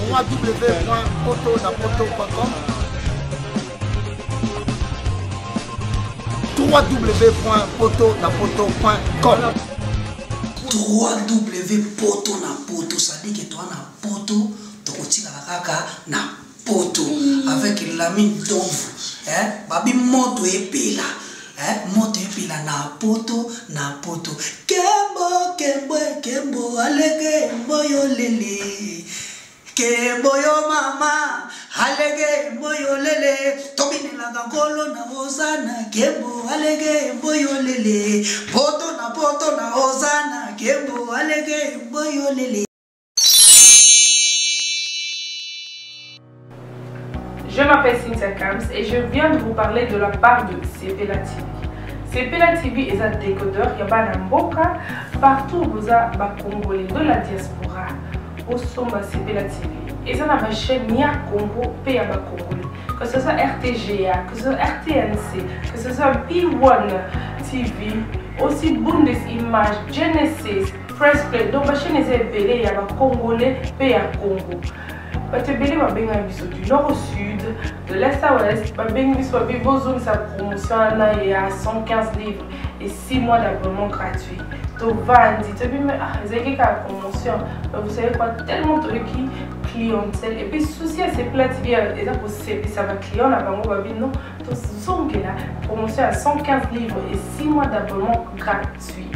www.potonapoto.com www.potonapoto.com www.potonapoto, ça dit que toi na poto, tu continues à na poto avec l'ami d'ombre, babi moto epila, moto epila na poto, kembo, alege moyo lele, kembo yo mama, alege moyo lele, tobine la gangolo na ozana, kembo alege moyo lele, poto na ozana, kembo alege moyo lele. Je m'appelle Cynthia Kams et je viens de vous parler de la part de Sepela TV. Sepela TV est un décodeur, il y a un mboka, partout vous avez des Congolais de la diaspora, au sommet Sepela TV. Et ça a ma chaîne Nia Congo, pays à Congolais. Que ce soit RTGA, que ce soit RTNC, que ce soit P1 TV, aussi Bundesimage, Genesis, Press Play. Donc ma chaîne est appelée, il y a des Congolais, pays à Congo. Batebele babenga biso du nord au sud, de l'est à l'ouest, babenga biso bibozone sa promotion là il y a 115 livres et 6 mois d'abonnement gratuit. To vandi, to bime zeki ka promotion. Vous savez quoi, tellement de clientèle et puis souci à ces plats TV et ça pour ça va client là bango babi non, to zonge la promotion à 115 livres et 6 mois d'abonnement gratuit.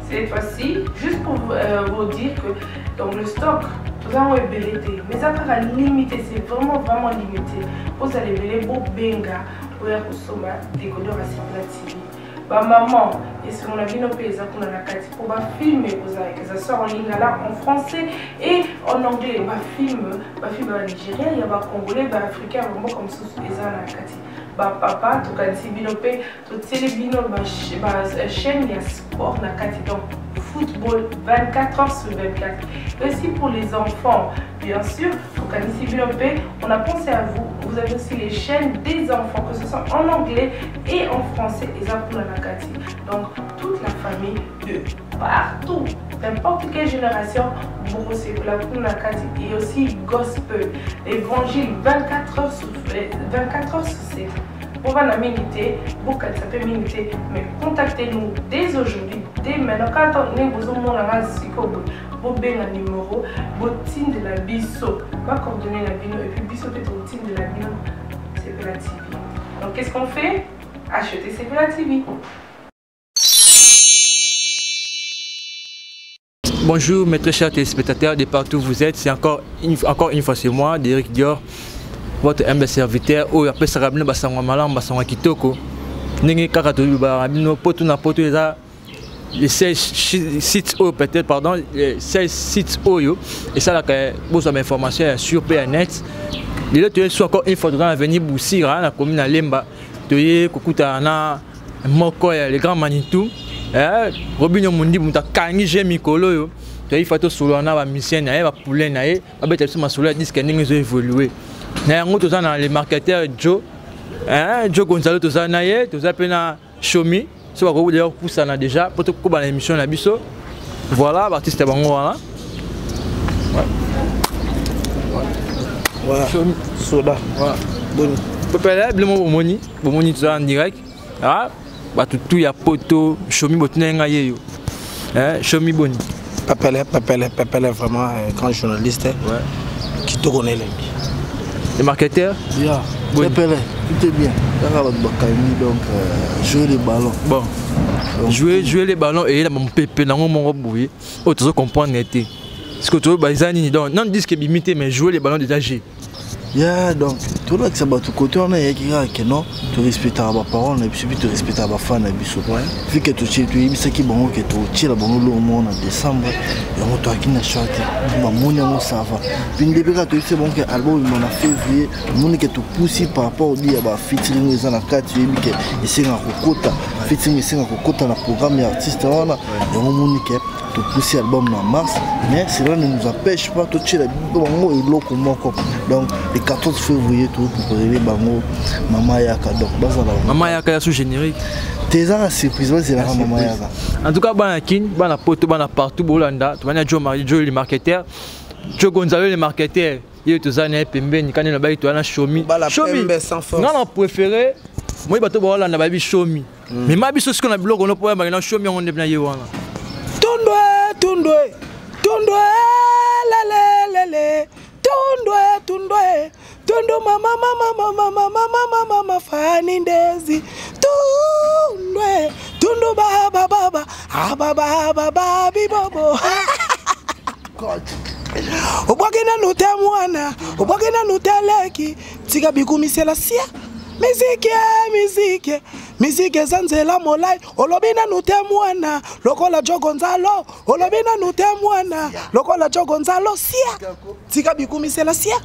Cette fois-ci, juste pour vous dire que dans le stock, tout ça est belleté, mais ça sera limité, c'est vraiment limité. Vous allez belleter beau benga pour consommer décodeur à Sepela TV. Bah maman, et si on a vu nos pays qu'on a la carte pour filmer, que ça sort en ligne là en français et en anglais, bah film à Nigeria, il y a des Congolais, des Africains, vraiment comme ça les gens la carte. Bah papa, tout cas si binopé, tout télébino, chaîne il y a sport la carte donc football 24 heures sur 24. Et aussi pour les enfants, bien sûr, tout cas si binopé, on a pensé à vous. Vous avez aussi les chaînes des enfants, que ce soit en anglais et en français, et ça pour la carte. Donc toute la famille de partout, n'importe quelle génération, vous c'est pour la carte et aussi gospel, évangile 24 heures sur 7. On va la miniter, beaucoup ça peut miniter, mais contactez-nous dès aujourd'hui, dès maintenant. Quand on est besoin de vous avez un numéro, vous team de la biso, va coordonner la bino et puis biso peut être team de la bino, Sepela TV. Donc qu'est-ce qu'on fait? Acheter Sepela TV. Bonjour mes très chers téléspectateurs de partout où vous êtes, c'est encore une fois c'est moi, Derrick Dior, votre humble serviteur. Oh, après ça rabino basangwa malam basangwa kitoko. Ndenge kaka to rabino poto na poto les 16 sites peut-être pardon, les 16 sites yo et ça là que vous avez information sur PNet. Les autres sont encore une fois dans l'avenir Boussira, la commune à Lemba, de Kokuta na Moko les grands Manitou. Robinho Mundi muta kangi je mikolo yo to il faut solo na ba mission na ba poulet na e ba beta ma solo disque ndenge zo évoluer na yango to za na les marketeurs Joe Joe Gonzalo to za na ye to za pena Shomi so ba ko d'ailleurs poussa na déjà pour to ko ba émission na biso voilà artiste bango voilà voilà soda voilà bon pepele blemo bomoni to za en direct tout ya poto Shomi botenga yeyo Shomi boni Papele vraiment grand journaliste qui te connaît les marketeurs Papele tout est bien donc jouer les ballons bon jouer les ballons et là mon pépé nango mon boye o to comprendre était ce que tu bazani donc non disque limité mais jouer les ballons déjà j'ai donc tout le monde ça bat tout côté on a que non tu respectes la parole et puis tu respectes la fan et puis vu que tu sais qui bon que tu tires bon le monde en décembre et on toi qui n'a chanté mamonia on ça va puis depuis que tu sais bon que album on a février monde que tu pousses par rapport au dia ba featuring les en la carte tu dis que c'est un kokota featuring c'est un kokota na programme artiste on a et on monde que tu pousses l'album en mars mais cela ne nous empêche pas de tirer bon et l'autre donc le 14 février tout pour les bango Mama Yaka donc Mama Yaka sous générique tes surprise c'est la Mama Yaka en tout cas bana kin bana poto bana partout bolanda tu vas Joe Marie Joe les marketeurs Joe Gonzalo le marketeur il est tous années pembeni quand il a baillé toi na Shomi non non préféré moi bato ba na baby Shomi mais ma biso ce qu'on a blog on peut ba na Shomi on est bien yewana tundwe lele tundwe mama fani ndezi tundu baba bibobo obwakena nutemwana obwakena nuteleki tika bikumisela sia miziki zanzela molai olobina nutemwana lokola jogonzalo olobina nutemwana lokola jogonzalo sia tika bikumisela sia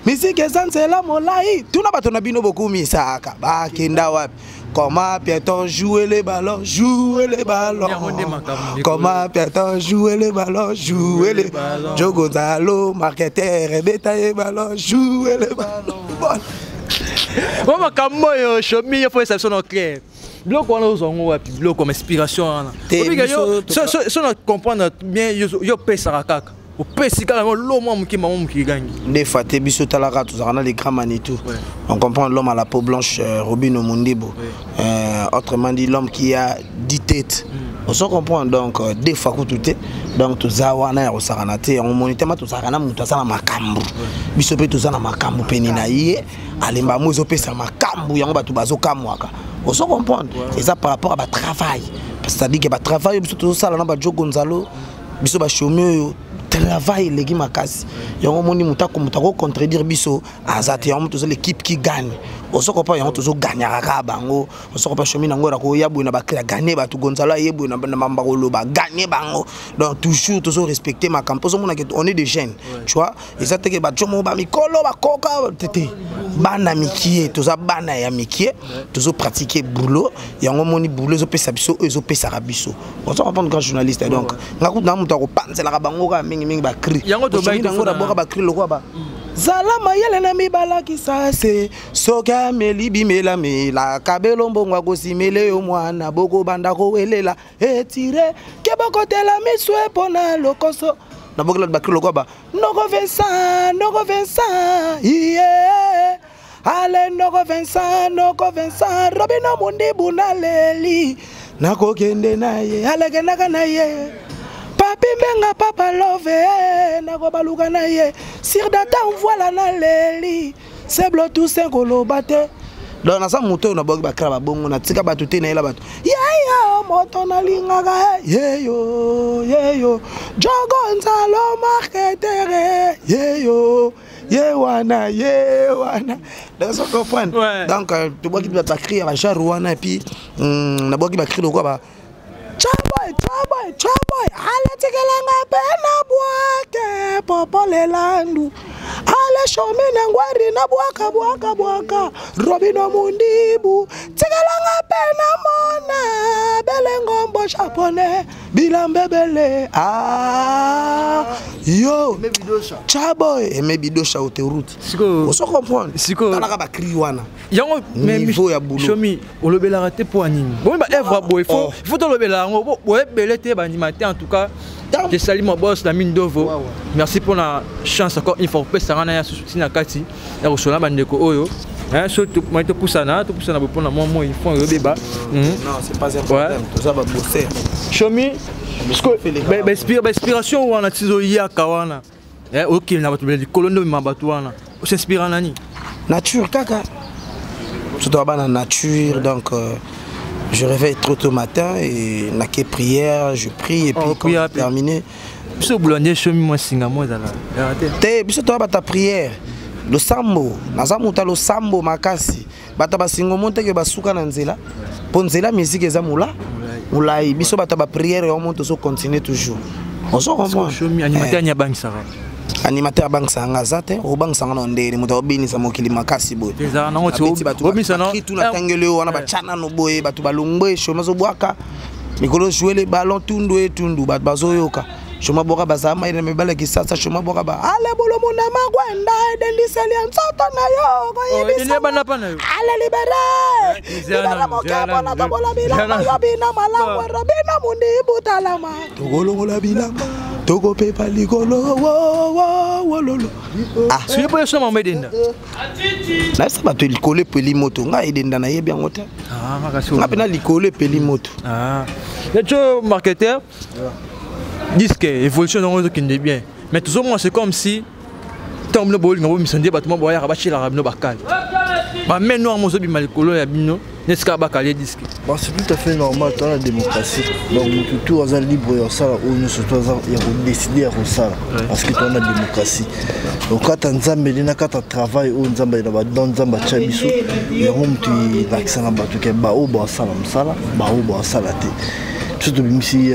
miziki zanzela molai tuna bato na bino bokumisa aka bakenda wapi comment peut-on jouer les ballons comment peut-on jouer les ballons Joe Gonzalo marketeur bétail ballon jouer les ballons Comment comme Shomi il faut ça sonne clair. Bloc on a zongo et puis bloc comme inspiration. Si on comprendre bien yo pesa rakaka. Au pesa carrément l'homme qui gagne. Des fois t'es biso talaka tous on a les grands Manitou. On comprend l'homme à la peau blanche Robino Mundibo. Autrement dit l'homme qui a 10 têtes. On se comprend donc des fois que tout est donc tout ça wana ya saranate on monite ma tout ça kana mutu sana makambu biso pe tout ça na makambu penina yé alemba mozo pe sa makambu yango batu bazo kamwaka on se comprend et ça par rapport à ba travail c'est-à-dire que ba travail biso tout ça là na ba Joe Gonzalo biso ba chômeur travail les makasi yango moni mutako contredire biso azate yango tout l'équipe qui gagne on se comprend yango tout gagnera ka bango on se comprend chemin nango rako yabu na ba gagner ba tout Gonzalo yebu na mamba ko ba gagner bango donc toujours toujours respecter ma campo on est des jeunes tu vois et ça te que ba chomo ba mikolo ba koka tete bana mikie tout ça bana ya mikie toujours pratiquer boulot yango moni boulot zo pesa biso ezo pesa rabiso on se comprend grand journaliste donc ngaku na mutako panzela ka bango ka mingi ba cri yango to ba d'abord ba cri lokwa ba zala mayele na mibala kisase soka melibi mela kabelo mbongwa kosimele yo mwana boko banda ko welela etire ke boko tela miswe pona lokoso na boko ba cri lokwa ba noko Vincent yeah ale noko Vincent Robino Mundibu na leli nako kende naye ale kenaka naye papi benga papa love nako baluka naye sir data voilà na leli c'est blo tout sengolo bate donc na sa moto na boki bakra ba bongo na tika batu te na ela batu yeyo moto na lingaka yeyo Joe Gonzalo marketeur yeyo yewana donc ça comprend donc tu boki ba crier ba jarouana et puis na boki ba crier quoi ba Chaboy, ale tikelanga pena bwake popole landu ale shomi ngwari na bwaka Robino Mundibu tikelanga pena mona belengombo japonais bilambebele yo Chaboy et bidosha autoroute on se comprend talaka ba kriwana yango niveau ya boulot shomi olobela raté pour anime bon ba evra boy faut to lobela ngo boy belete ba animateur en tout cas je salue mon boss la mine d'Ovo merci pour la chance encore une fois pe sarana ya soutien kati ya rosola bandeko oyo surtout moi te poussa na pour na moi ils font beba non c'est pas un problème tout ça va bosser shomi inspiration ou na tizo ya kawana OK na batu beli kolondo mabatu wana s'inspire nani nature kaka tout doit na nature donc je réveille trop tôt matin et na que prière je prie et puis quand c'est terminé biso boulanger shomi moi singa moi za la te biso to ba ta prière le sambo nazamuta le sambo makasi bata basingo monte ke basuka na nzela ponzela musique eza mula mulai biso bata ba prière et on monte so continuer toujours on se comprend shomi animateur nya bang sara animateur bang sanga zate o bang sanga no ndere muta obinisa mokili makasi boy eza nango ti obinisa no tout la tangele wana ba chana no boy batu balungwe shoma zo bwaka mikolo jouer les ballons tundu bat bazoyoka shoma boka bazama ine mebala kisasa shoma boka ba ale bolo mona magwenda dendiseli nsoto na yo ko yibisa ale libere mokabo na tobola bilamba yobina malawa Robino Mundibu talama togolongola bilamba Togo pepa ligolo wa lolo. Ah, c'est pas ça maman denda. là ça va te likolo peli moto nga edenda na yebi ngote. Ah, makasi. Nga pena likolo peli moto. Ah. Le job marketeur disent que évolution dans le qui est bien. Mais tout ça c'est comme si tant que le bol ngabo misande battement boya rabachi la rabino bakal. Bah mais nous mon zobi malikolo ya bino n'est-ce pas bakal disque. Bon, c'est tout à fait normal dans la démocratie. Donc tout est libre et ça où nous surtout il y a décider à ça parce que dans la démocratie. Donc quand on zambé na quand on travaille où zambé na dans zamba chabiso il y a un petit l'accent là bas que ba o ba sala msala ba o ba sala te. Surtout même si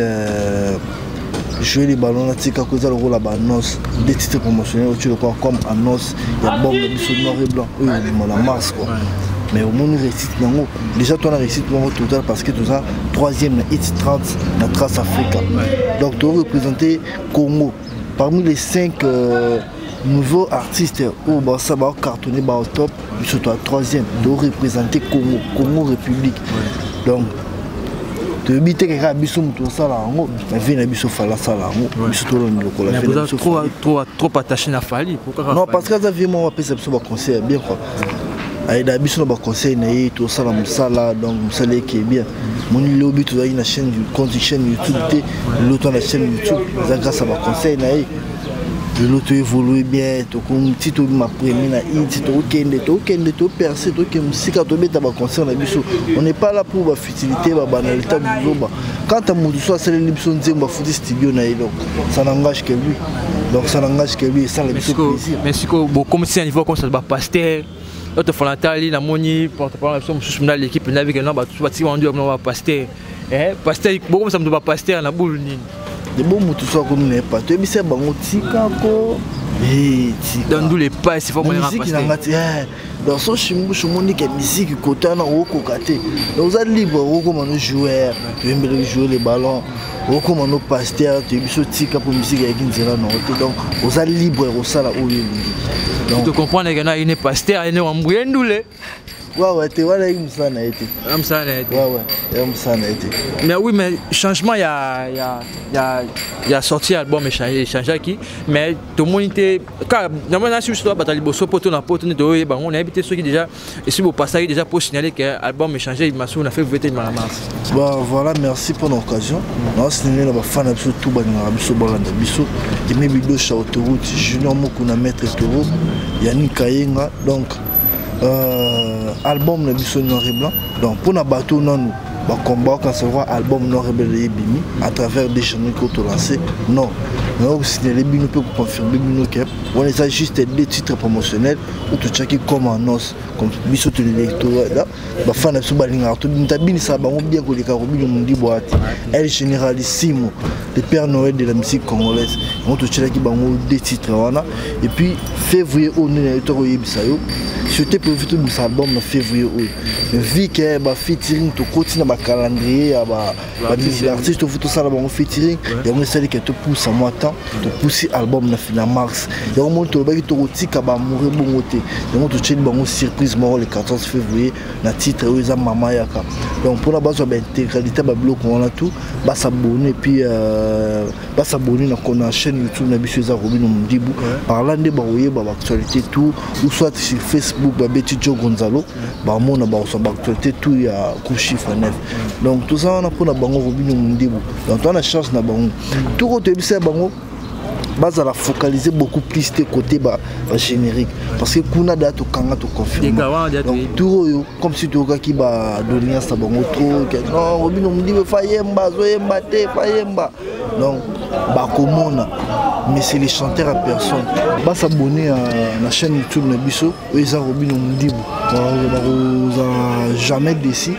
jouer les ballons là, tika cause le rôle là-bas annonce des titres promotionnels tu le crois comme annonce il y a bombe de noir et blanc eux ils la masse quoi. Mais au moins nous réussite déjà toi on a réussi total parce que tout ça troisième hit 30 dans Trace Africa. Donc tu représenter Congo parmi les 5 nouveaux artistes où bah ça va cartonner bah au top surtout à troisième tu représenter Congo République. Donc tu éviter que Rabiso tout ça là en haut mais vient Rabiso fala ça là en haut surtout le la fait trop attaché na Fali non parce que ça vient moi appeler ça conseil bien quoi aïda biso na conseil na yi tout ça là donc ça qui est bien mon lobby tout na chaîne compte chaîne YouTube l'autre na chaîne YouTube ça grâce à conseil na yi l'autre évolue bien to comme si tu ma premier na hit to kende to percer to que musique to beta ba conseil na biso on n'est pas là pour ba futilité ba banalité ba quand tu as soit c'est l'émission nzemba futi studio na yi donc ça n'engage que lui donc ça n'engage que lui ça le plaisir mais si comme si un niveau comme ça ba pasteur l'autre Fonatali la moni porte-parole de l'équipe na avec non ba tout bâti on dit on va pasteur pasteur beaucoup ça me doit pasteur na boule ni de bon mutu soit comme n'est pas tu sais bango tika ko dans tous les pas il faut qu'on pasteur dans son chimou chimoni que musique côté na oko kate donc vous êtes libre oko mano joueur tu aimes jouer les ballons oko mano pasteur tu biso tika pour musique avec nzela non donc vous êtes libre au sala oyo donc tu comprends que na une pasteur ene wambouye ndule ouais tu vois là il me ça na été mais oui mais changement il y a sorti album échangé qui mais tout le monde était car dans mon avis sur batali bosso poto na poto ne doye ba on a habité ceux qui déjà et si vous passez déjà pour signaler que album échangé il m'a on a fait voter de masse bah voilà merci pour l'occasion non c'est né la fan absolu tout ba na biso bolanda biso et même bido cha autoroute junior moko na maître toro yani kayenga donc album le biso noir et blanc donc pour na bateau non ba combat quand se voit album noir et blanc bimi à travers des chaînes qu'on a lancé non mais aussi les bino peut confirmer bino que on est juste des titres promotionnels ou tout ça qui comme annonce comme biso tout l'électorat là ba fan absolu balinga to bintabini ça ba bien ko les karobino mundi boîte elle généralissimo le Père Noël de la musique congolaise on tout ça qui ba des titres wana et puis février on est to yebisayo c'était prévu tout cet album en février vu que ba featuring to continue ba calendrier ba artiste to tout ça là ba featuring et on essaie que to pousse à moi temps to pousser album na mars et on monte ba to tika ba mourir bon côté et on to check ba surprise moi le 14 février na titre eza mama yaka donc pour la base ba intégralité ba bloc on a tout ba s'abonner puis ba s'abonner na chaîne YouTube na biso za Robino Mundibu parlant de ba oyer ba actualité tout ou soit sur Facebook ba Betty Joe Gonzalo ba mona ba so ba actualité tout ya coup chiffre 9 donc tout ça on a pour na bango Robino Mundibu donc on a chance na bango tout côté bisa bango base à la focaliser beaucoup plus de côté bas générique parce que kuna date au kanga to confirmer donc tout comme si tu as qui va donner ça bon trop non Robino Mundibu fayemba zoyemba te fayemba donc ba komona mais c'est les chanteurs à personne va s'abonner à la chaîne YouTube na biso eza Robino Mundibu on a jamais déçu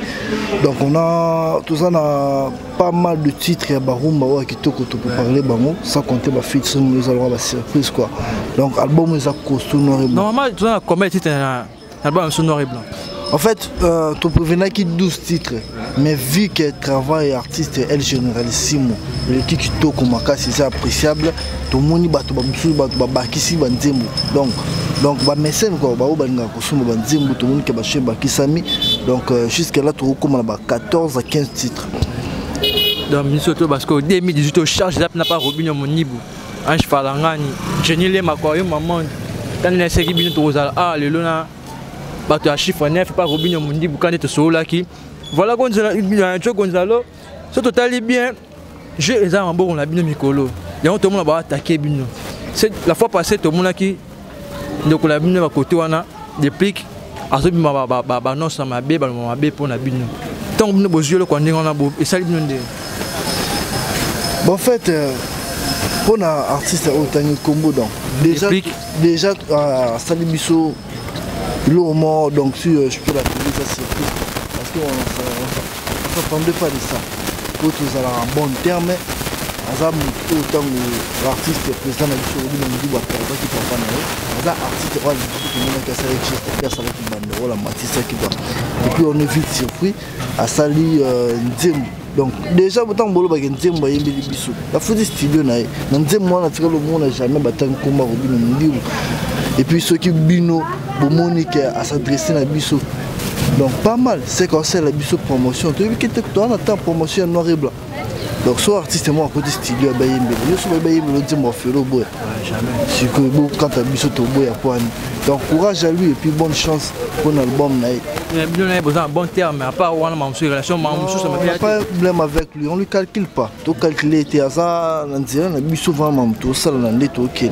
donc on a tout ça na pas mal de titres ya barumba wa kitoko to pour parler bango sans compter ba feat nous allons avoir surprise quoi donc album est à costaud noir et blanc normalement tu as combien de titres album noir et blanc en fait tu prévenais qui 12 titres mais vu que travail artiste elle généralissimo le qui toko makasi c'est appréciable tout le monde bato ba musu bato ba bakisi ba nzembo donc ba mécène quoi ba obalinga ko suma ba nzembo tout le monde ke ba cheba kisami donc jusqu'à là tu recommande ba 14 à 15 titres Donc, Minnesota, parce qu'au 2018, au charge, n'a pas Robinho Monibu. Ange Falangani, Jenny Le Makoyo, maman. Quand il y a ce qui vient de Rosal, ah, le lona, bah, tu as chiffre 9, pas Robinho Monibu, quand tu es sur là qui. Voilà, Gonzalo, c'est totalement bien. J'ai les armes en bon, on a bien Mikolo. Et on tout le monde va attaquer Bino. C'est la fois passée, tout le monde qui. Donc, on a bien à côté, on a des pics. À ce moment, non, ça m'a bé, m'a bé pour la Bino. Tant que nous avons le condé, on a beau. Et ça, il nous dit. Bon, en fait, pour un artiste autant de combo, donc déjà à Salibiso, l'homme, donc si je peux la trouver, ça c'est tout. Parce qu'on ne s'attendait pas de ça. Pour tous avoir un bon terme, autant que l'artiste président de l'histoire de l'Union qui prend pas artiste et puis on est vite surpris à Sali Nzembo. Donc déjà autant bolo ba Nzembo yembeli biso la faut studio na Nzembo na tika le monde jamais battre combat Robinho Modibo et puis ceux qui bino bomonique à s'adresser na biso. Donc pas mal, c'est quand c'est la biso promotion. Tu vois que tu as promotion noir et blanc. Donc soit artiste moi à côté studio à Bayembe. Je suis Bayembe le dit moi faire au bois. Jamais. C'est que quand tu as biso au bois à point. Donc courage à lui et puis bonne chance pour l'album naï. Il a besoin d'un bon terme, mais à part on a une relation, ça m'a pas de problème avec lui, on lui calcule pas. Tu calcules tes ça, on dirait on a biso vraiment tout ça dans les OK.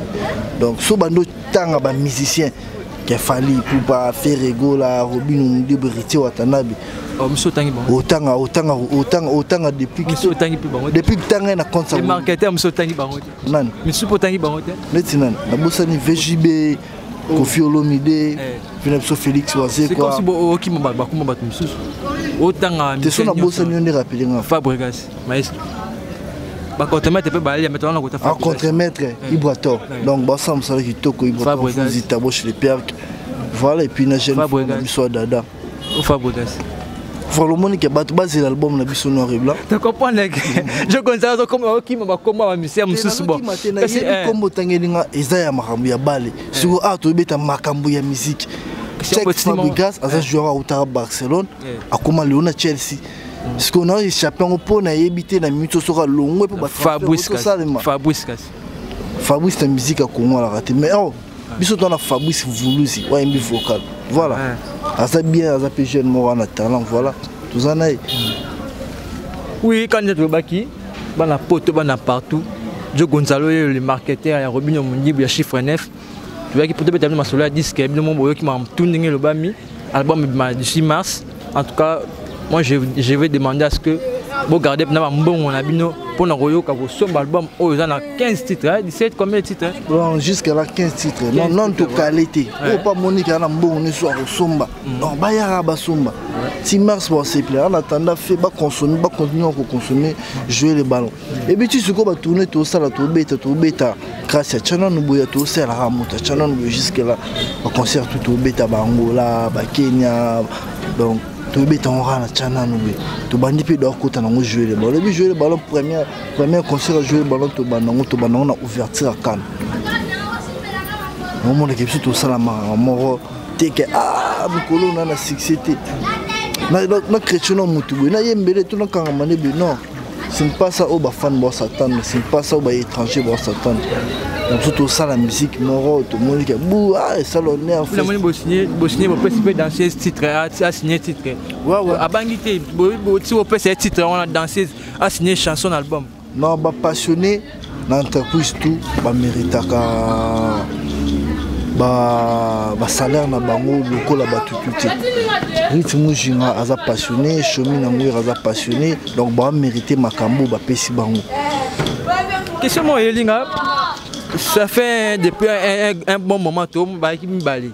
Donc so bando tanga ba musicien qui a fallu pour pas faire ego la Robinho Modibo Riti Watanabe. Oh monsieur tangi bon. Autant depuis monsieur tangi plus bon. Depuis que tanga na compte ça. Les marketeurs monsieur tangi bon. Nan. Monsieur pour tangi bon. Maintenant, la bossa ni VJB, Kofi Olomide, Philippe Félix Wazé quoi. C'est comme si au qui m'a battu comment battu monsieur. Autant tu son la bossa ni on est rappelé nga. Fabregas, maestro. Ba contre-maître peut baler maintenant on a côté Fabregas. Contre-maître Ibrator. Donc ba ça me ça qui toko Ibrator. Zita boche les percs. Voilà et puis na jeune soit dada. Fabregas. Voilà le monde qui a battu l'album na biso noir et blanc. Tu comprends je constate comme qui m'a comment monsieur monsieur bon. C'est comme tangelinga ezaya makambo ya bale. Siko to beta makambo ya musique. Fabregas a joué à Barcelone, a comment Léon à Chelsea. Ce qu'on a échappé au pot, on a évité la minute sur longue pour Fabrice. Fabrice la musique à Congo la raté. Mais oh, bisous dans la Fabrice voulu si, ouais, un vocal. Voilà. Ça bien, ça peut jeune moi en talent, voilà. Tout ça n'a. Oui, quand tu es baki, ban la pote, ban la partout. Joe Gonzalo, le marketeur, il y a Robinho Modibo, il y a chiffre 9. Tu vois qu'il peut être ma solo disque, le moment qui m'a tourné le bami, album du 6 mars. En tout cas, moi je vais demander à ce que vous gardez pour nous royo son album oh ils en a 15 titres 17 combien de titres bon jusqu'à là 15 titres non de qualité oh pas Monique à la bon on est sur somba non ba ya ba somba 6 mars pour s'il plaît en attendant fait pas consommer pas continuer à consommer jouer le ballon et puis tu sais quoi tourner tout ça la tout bêta grâce à Chana Nubuya tout ça la ramuta Chana Nubuya jusqu'à là au concert tout bêta ba Angola ba Kenya donc tu bêta on rana Chana Nubuya tu bandi puis d'or côté on jouer le ballon jouer le ballon premier concert jouer le ballon tu banana on a ouverture à Cannes au moment que tout ça la mort t'es que ah Mikolo on a la succès na chrétien no mutu na yembele tout na kangamane non c'est pas ça au ba fan bo satan c'est pas ça au ba étranger bo satan donc tout ça la musique moro tout le monde qui bou ah ça l'honneur la monde bosnier bo peut danser titre a signer titre ouais a bangité bo si on peut ces titres on a dansé a signer chanson album non ba passionné l'entreprise tout ba méritaka ba salaire na bango lokola ba tututi rythme jinga aza passionné chemin na ngwe aza passionné donc ba mériter makambo ba pesi bango question moi elinga ça fait depuis un bon moment tout ba ki mbali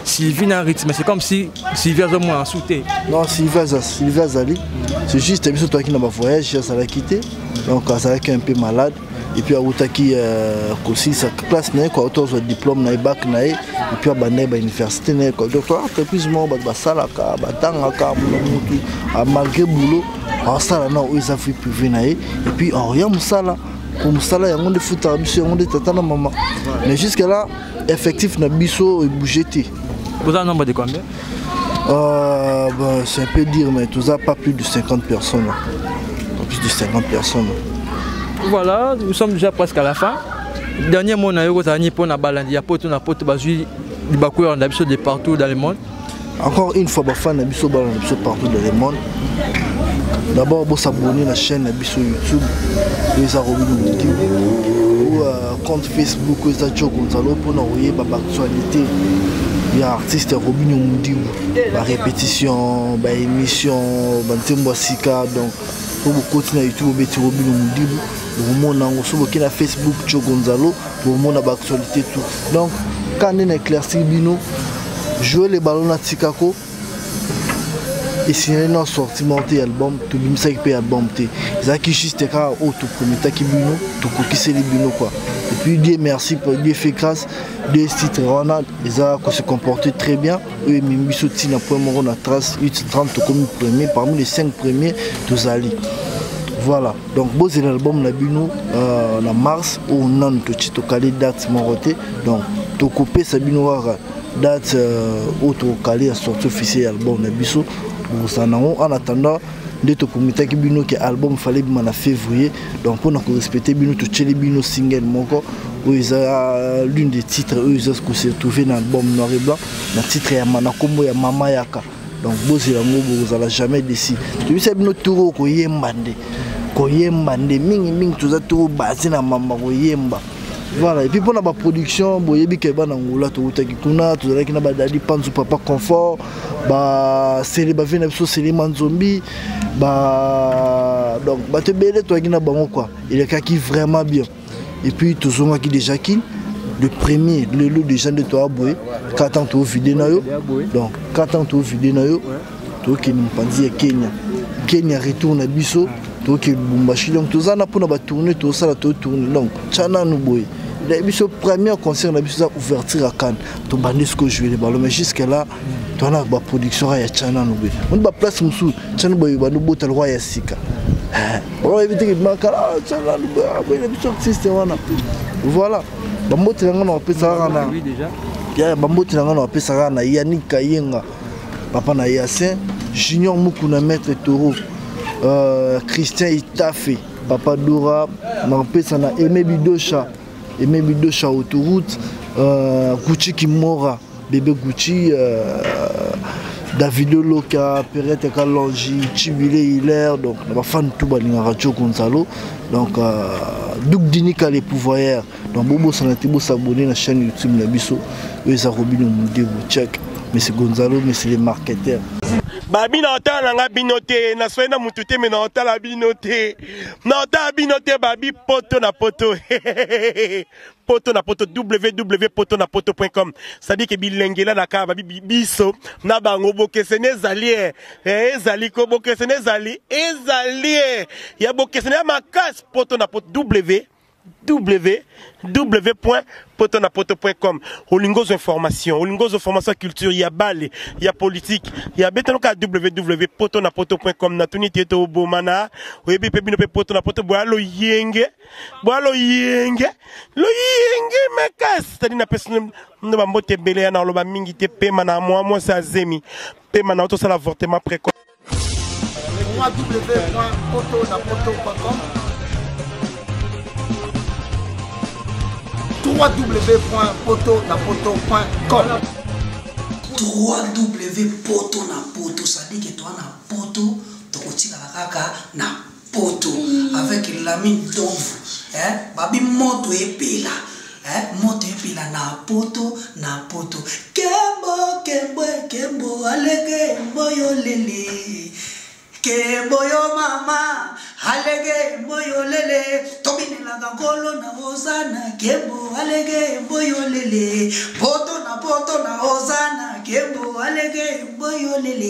Sylvie na rythme c'est comme si Sylvie a moins en sauté non Sylvie Zali c'est juste biso toi qui na ba voyage ça l'a quitté donc ça est un peu malade et puis autaki aussi sa classe na ko auto so diplôme na bac na et puis abandé ba université na ko donc entreprise mo ba sala ka batanga ka mutu malgré boulot en sala na o isa fi privé na et puis en rien musala pour musala ya ngonde futa biso ngonde tata na maman mais jusqu'à là effectif na biso et bougeté vous avez un nombre de combien c'est un peu dire mais tout ça pas plus de 50 personnes là. plus de 50 personnes. Voilà, nous sommes déjà presque à la fin. Dernier mot, on a eu pour la balade, de partout dans le monde. Encore une fois, partout dans le monde. D'abord, vous s'abonner à la chaîne sur YouTube, ou compte Facebook, pour nous envoyer l'actualité. Il y a artiste Robin Moudibou, la répétition, la émission, donc pour vous continuer à YouTube, Robin Moudibou, pour vous sur Facebook, Gonzalo, pour vous l'actualité tout. Donc, quand on éclairci Bino, jouer les ballons à Tikako, et signer un sortiment album, tout le monde album. Ils ont juste quand tout premier qui Bino, tout qui c'est les Bino quoi. Et puis Dieu merci pour Dieu fait grâce. Deux titres, ils ont se comporté très bien. Eux, ils ont sorti dans le premier rang, 30 comme premier, parmi les 5 premiers, tous allés. Voilà, donc c'est l'album en mars, où on a une date Moroté. Donc, tu coupé Sabino date où tu as sorti officiel album Nabiso. En attendant, de te comité qui bino que album fallait en février. Donc, pour nous respecter bino, tu as les bino single moko. Où ils ont l'une des titres où ils ont se trouvé dans l'album noir et blanc. Le titre est Manakombo ya Mama Yaka. Donc, vous n'allez jamais décider. Tu sais, nous tour ko yembande. Ko yembande mingi tout ça tour basé na mama ko yemba. Voilà, et puis pour la production, boye bi ke bana ngula to utaki kuna to zaki na badali panzu papa confort, ba sele ba vena so sele manzombi, ba donc ba te belé to akina bango quoi. Il est qui vraiment bien. Et puis tout zonga qui déjà qui le premier le lot des gens de toi boye, 4 ans to vidé na yo. Donc 4 ans to vidé na yo. To ki mpanzi ya Kenya. Kenya retourne à biso. To ki Lubumbashi donc tout ça na pour na ba tourner tout ça la to tourner. Donc chana nous boye. Le premier concert, on a ouverture à Cannes. Tu as ce que je vais mais jusqu'à là, tu as la production à Chana. On a place Moussou, Chana Boy, on a le roi Yassika. On a évité que je manque à Chana, voilà. Bambo Tirangano a fait ça. Bambo Tirangano a fait ça. Yannick Kayenga, Papa Nayassin, Junior Moukouna Maître Toro, Christian Itafe, Papa Dora, Mampé Sana, Aimé Bidocha. Et même Bidocha autoroute, Gucci Kimora, bébé Gucci, Davido Loka, Perrette Kalonji, Chibile Hilaire, donc on va faire tout dans Radio Gonzalo, donc Douk Dinika les pouvoirs, donc Bobo Sanatibo s'abonner à la chaîne YouTube Nabiso, eux ils ont Robin Moudibou, check, mais c'est Gonzalo, mais c'est les marketeurs. Babi na otala nga binote na soena mutute me na otala binote na otala binote babi poto na poto poto na poto www.potonapoto.com ça dit que bilengela na ka babi biso na bango bokesene ezali ezali ko bokesene ezali ya bokesene makas poto na poto www.potonapoto.com. Olingos information, culture, il y a balé, il y a politique, il y a betanoka www.potonapoto.com. Na tuni tieto bomana, oyebi pebino pe potonapoto boalo yenge mekas. C'est-à-dire na personne ne va mbote belé na loba mingi te pema na moi sa zemi. Pema na auto ça l'avortement précoce. www.potonapoto.com www.potonapoto.com www.potonapoto, ça dit que toi na poto, tokotika la kaka na poto avec l'ami d'ombre, babi moto epela, moto epela na poto kembo alege moyo lele. Keboyo mama, alege moyo lele, tobine la gangolo na hosana, kebo alege moyo lele, poto na hosana, kebo alege moyo lele.